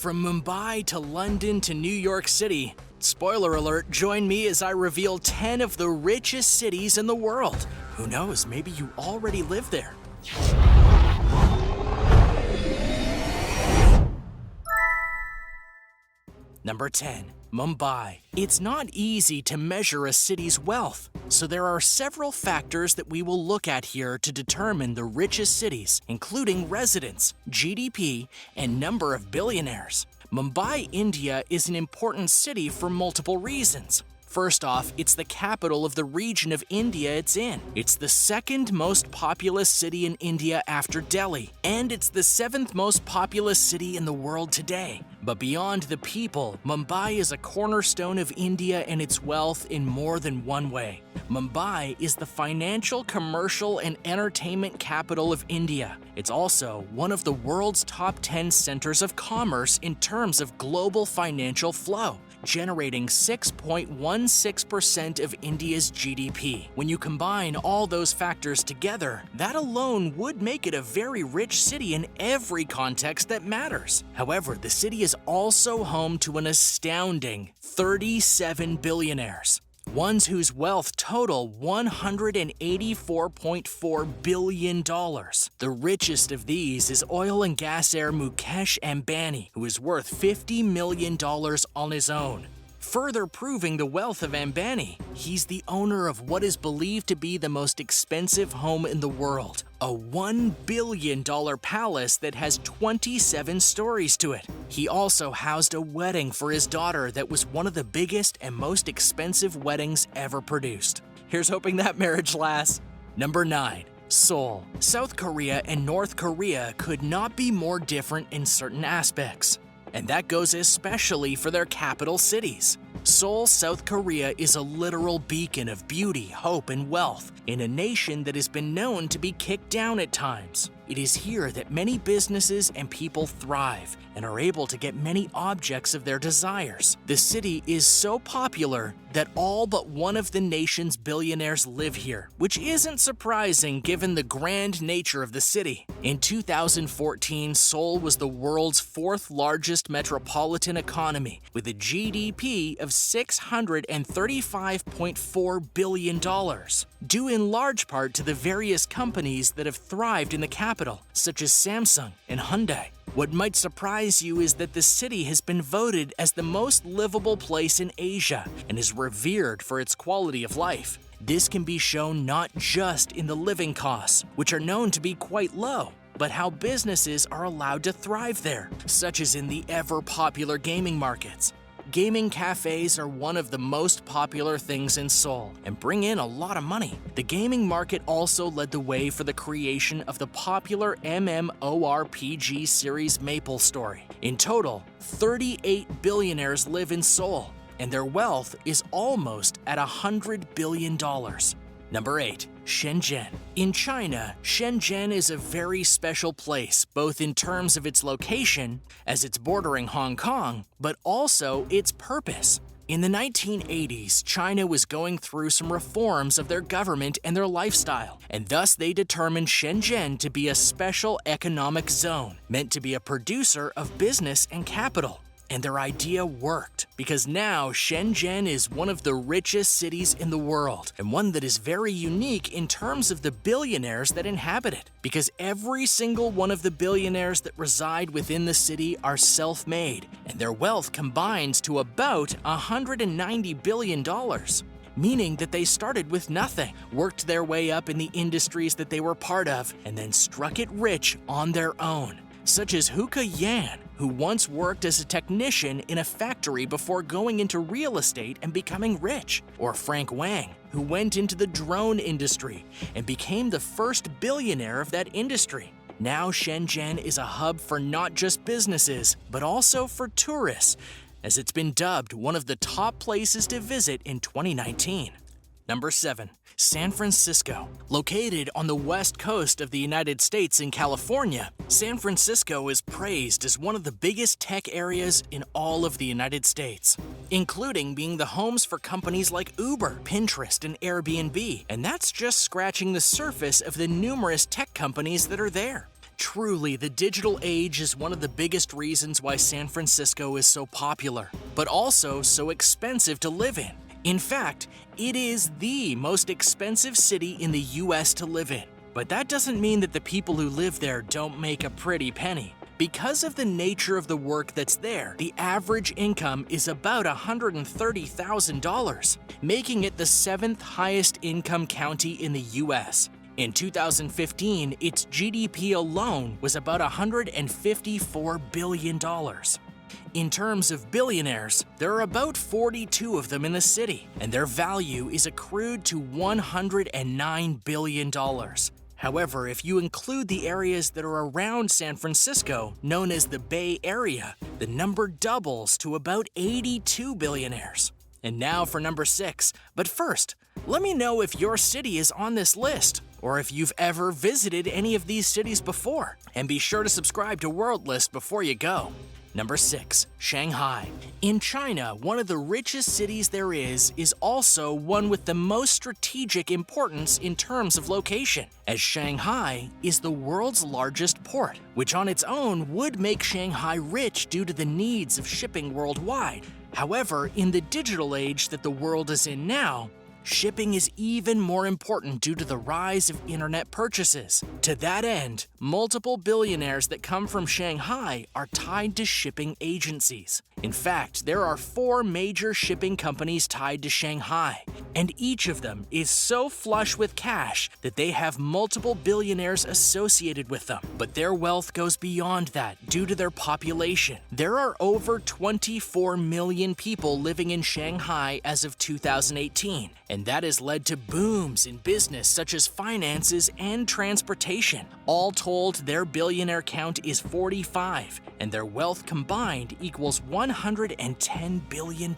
From Mumbai to London to New York City, spoiler alert, join me as I reveal 10 of the richest cities in the world. Who knows, maybe you already live there. Number 10. Mumbai. It's not easy to measure a city's wealth, so there are several factors that we will look at here to determine the richest cities, including residents, GDP, and number of billionaires. Mumbai, India is an important city for multiple reasons. First off, it's the capital of the region of India it's in. It's the second most populous city in India after Delhi, and it's the seventh most populous city in the world today. But beyond the people, Mumbai is a cornerstone of India and its wealth in more than one way. Mumbai is the financial, commercial, and entertainment capital of India. It's also one of the world's top 10 centers of commerce in terms of global financial flow, generating 6.16% of India's GDP. When you combine all those factors together, that alone would make it a very rich city in every context that matters. However, the city is also home to an astounding 37 billionaires. Ones whose wealth total $184.4 billion. The richest of these is oil and gas heir Mukesh Ambani, who is worth $50 million on his own. Further proving the wealth of Ambani, he's the owner of what is believed to be the most expensive home in the world, a $1 billion palace that has 27 stories to it. He also housed a wedding for his daughter that was one of the biggest and most expensive weddings ever produced. Here's hoping that marriage lasts. Number 9. Seoul. South Korea and North Korea could not be more different in certain aspects. And that goes especially for their capital cities. Seoul, South Korea is a literal beacon of beauty, hope, and wealth in a nation that has been known to be kicked down at times. It is here that many businesses and people thrive and are able to get many objects of their desires. The city is so popular that all but one of the nation's billionaires live here, which isn't surprising given the grand nature of the city. In 2014, Seoul was the world's fourth largest metropolitan economy with a GDP of $635.4 billion, due in large part to the various companies that have thrived in the capital, such as Samsung and Hyundai. What might surprise you is that the city has been voted as the most livable place in Asia and is revered for its quality of life. This can be shown not just in the living costs, which are known to be quite low, but how businesses are allowed to thrive there, such as in the ever-popular gaming markets. Gaming cafes are one of the most popular things in Seoul and bring in a lot of money. The gaming market also led the way for the creation of the popular MMORPG series MapleStory. In total, 38 billionaires live in Seoul, and their wealth is almost at $100 billion. Number 8. Shenzhen. In China, Shenzhen is a very special place, both in terms of its location, as it's bordering Hong Kong, but also its purpose. In the 1980s, China was going through some reforms of their government and their lifestyle, and thus they determined Shenzhen to be a special economic zone, meant to be a producer of business and capital. And their idea worked, because now Shenzhen is one of the richest cities in the world, and one that is very unique in terms of the billionaires that inhabit it, because every single one of the billionaires that reside within the city are self-made, and their wealth combines to about $190 billion. Meaning that they started with nothing, worked their way up in the industries that they were part of, and then struck it rich on their own. Such as Huka Yan, who once worked as a technician in a factory before going into real estate and becoming rich, or Frank Wang, who went into the drone industry and became the first billionaire of that industry. Now Shenzhen is a hub for not just businesses, but also for tourists, as it's been dubbed one of the top places to visit in 2019. Number 7. San Francisco. Located on the west coast of the United States in California, San Francisco is praised as one of the biggest tech areas in all of the United States, including being the homes for companies like Uber, Pinterest, and Airbnb, and that's just scratching the surface of the numerous tech companies that are there. Truly, the digital age is one of the biggest reasons why San Francisco is so popular, but also so expensive to live in. In fact, it is the most expensive city in the US to live in. But that doesn't mean that the people who live there don't make a pretty penny. Because of the nature of the work that's there, the average income is about $130,000, making it the 7th highest income county in the US. In 2015, its GDP alone was about $154 billion. In terms of billionaires, there are about 42 of them in the city, and their value is accrued to $109 billion. However, if you include the areas that are around San Francisco, known as the Bay Area, the number doubles to about 82 billionaires. And now for number 6. But first, let me know if your city is on this list, or if you've ever visited any of these cities before. And be sure to subscribe to World List before you go. Number 6. Shanghai. In China, one of the richest cities there is also one with the most strategic importance in terms of location, as Shanghai is the world's largest port, which on its own would make Shanghai rich due to the needs of shipping worldwide. However, in the digital age that the world is in now, shipping is even more important due to the rise of internet purchases. To that end, multiple billionaires that come from Shanghai are tied to shipping agencies. In fact, there are 4 major shipping companies tied to Shanghai, and each of them is so flush with cash that they have multiple billionaires associated with them. But their wealth goes beyond that due to their population. There are over 24 million people living in Shanghai as of 2018. And that has led to booms in business such as finances and transportation. All told, their billionaire count is 45, and their wealth combined equals $110 billion.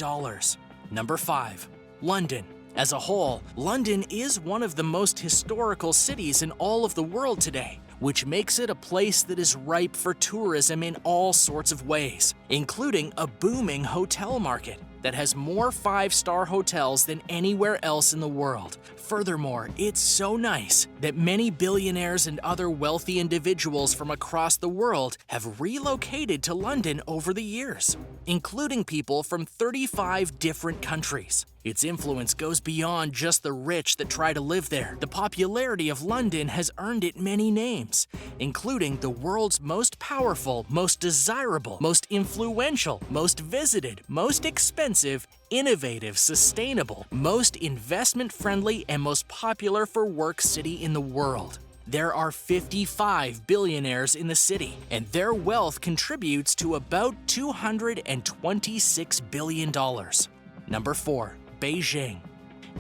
Number 5. London. As a whole, London is one of the most historical cities in all of the world today, which makes it a place that is ripe for tourism in all sorts of ways, including a booming hotel market that has more 5-star hotels than anywhere else in the world. Furthermore, it's so nice that many billionaires and other wealthy individuals from across the world have relocated to London over the years, including people from 35 different countries. Its influence goes beyond just the rich that try to live there. The popularity of London has earned it many names, including the world's most powerful, most desirable, most influential, most visited, most expensive, innovative, sustainable, most investment-friendly, and most popular for work city in the world. There are 55 billionaires in the city, and their wealth contributes to about $226 billion. Number 4. Beijing.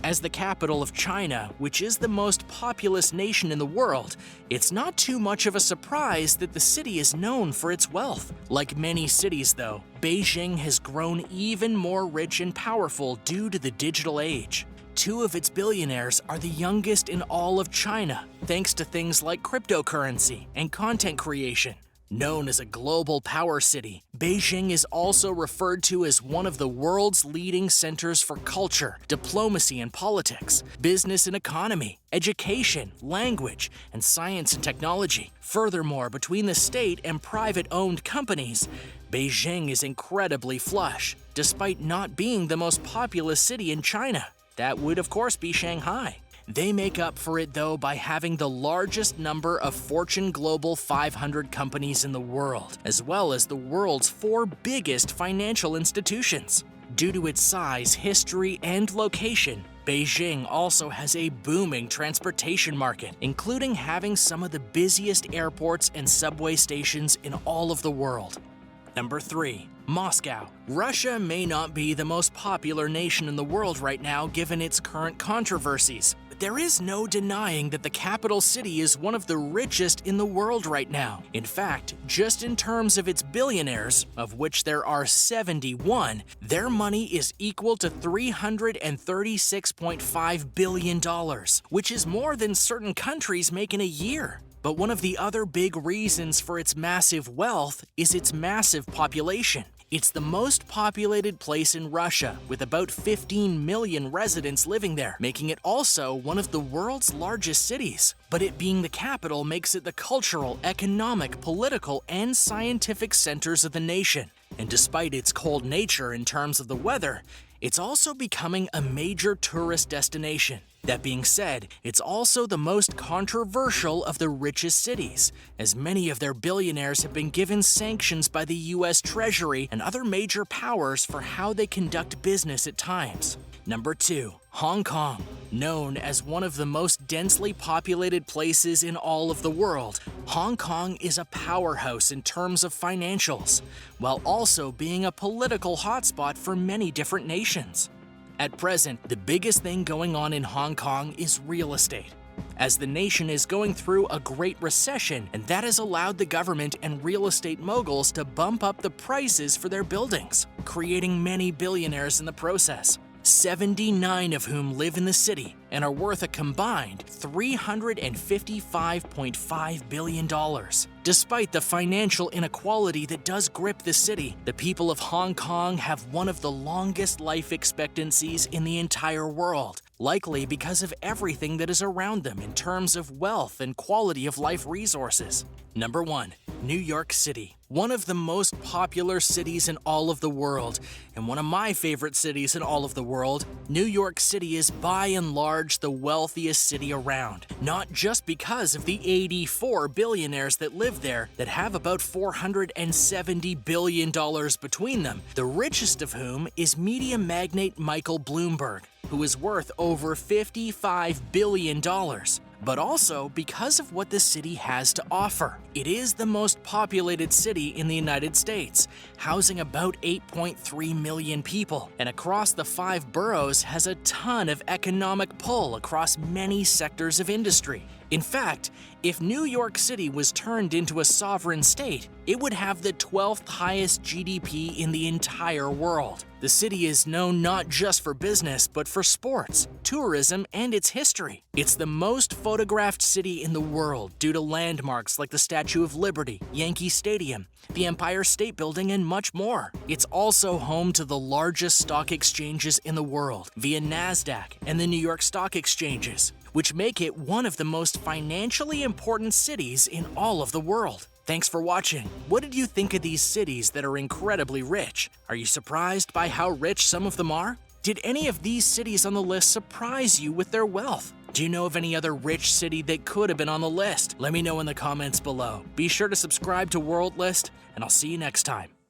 As the capital of China, which is the most populous nation in the world, it's not too much of a surprise that the city is known for its wealth. Like many cities, though, Beijing has grown even more rich and powerful due to the digital age. 2 of its billionaires are the youngest in all of China, thanks to things like cryptocurrency and content creation. Known as a global power city, Beijing is also referred to as one of the world's leading centers for culture, diplomacy and politics, business and economy, education, language, and science and technology. Furthermore, between the state and private-owned companies, Beijing is incredibly flush, despite not being the most populous city in China. That would, of course, be Shanghai. They make up for it, though, by having the largest number of Fortune Global 500 companies in the world, as well as the world's 4 biggest financial institutions. Due to its size, history, and location, Beijing also has a booming transportation market, including having some of the busiest airports and subway stations in all of the world. Number 3. Moscow. Russia may not be the most popular nation in the world right now given its current controversies, but there is no denying that the capital city is one of the richest in the world right now. In fact, just in terms of its billionaires, of which there are 71, their money is equal to $336.5 billion, which is more than certain countries make in a year. But one of the other big reasons for its massive wealth is its massive population. It's the most populated place in Russia, with about 15 million residents living there, making it also one of the world's largest cities. But it being the capital makes it the cultural, economic, political, and scientific centers of the nation. And despite its cold nature in terms of the weather, it's also becoming a major tourist destination. That being said, it's also the most controversial of the richest cities, as many of their billionaires have been given sanctions by the US Treasury and other major powers for how they conduct business at times. Number 2. Hong Kong. Known as one of the most densely populated places in all of the world, Hong Kong is a powerhouse in terms of financials, while also being a political hotspot for many different nations. At present, the biggest thing going on in Hong Kong is real estate, as the nation is going through a great recession, and that has allowed the government and real estate moguls to bump up the prices for their buildings, creating many billionaires in the process, 79 of whom live in the city and are worth a combined $355.5 billion. Despite the financial inequality that does grip the city, the people of Hong Kong have one of the longest life expectancies in the entire world, likely because of everything that is around them in terms of wealth and quality of life resources. Number 1. New York City. One of the most popular cities in all of the world, and one of my favorite cities in all of the world, New York City is by and large the wealthiest city around, not just because of the 84 billionaires that live there that have about $470 billion between them, the richest of whom is media magnate Michael Bloomberg, who is worth over $55 billion. But also because of what the city has to offer. It is the most populated city in the United States, housing about 8.3 million people, and across the 5 boroughs has a ton of economic pull across many sectors of industry. In fact, if New York City was turned into a sovereign state, it would have the 12th highest GDP in the entire world. The city is known not just for business, but for sports, tourism, and its history. It's the most photographed city in the world due to landmarks like the Statue of Liberty, Yankee Stadium, the Empire State Building, and much more. It's also home to the largest stock exchanges in the world via NASDAQ and the New York Stock Exchanges, which make it one of the most financially important cities in all of the world. Thanks for watching. What did you think of these cities that are incredibly rich? Are you surprised by how rich some of them are? Did any of these cities on the list surprise you with their wealth? Do you know of any other rich city that could have been on the list? Let me know in the comments below. Be sure to subscribe to World List, and I'll see you next time.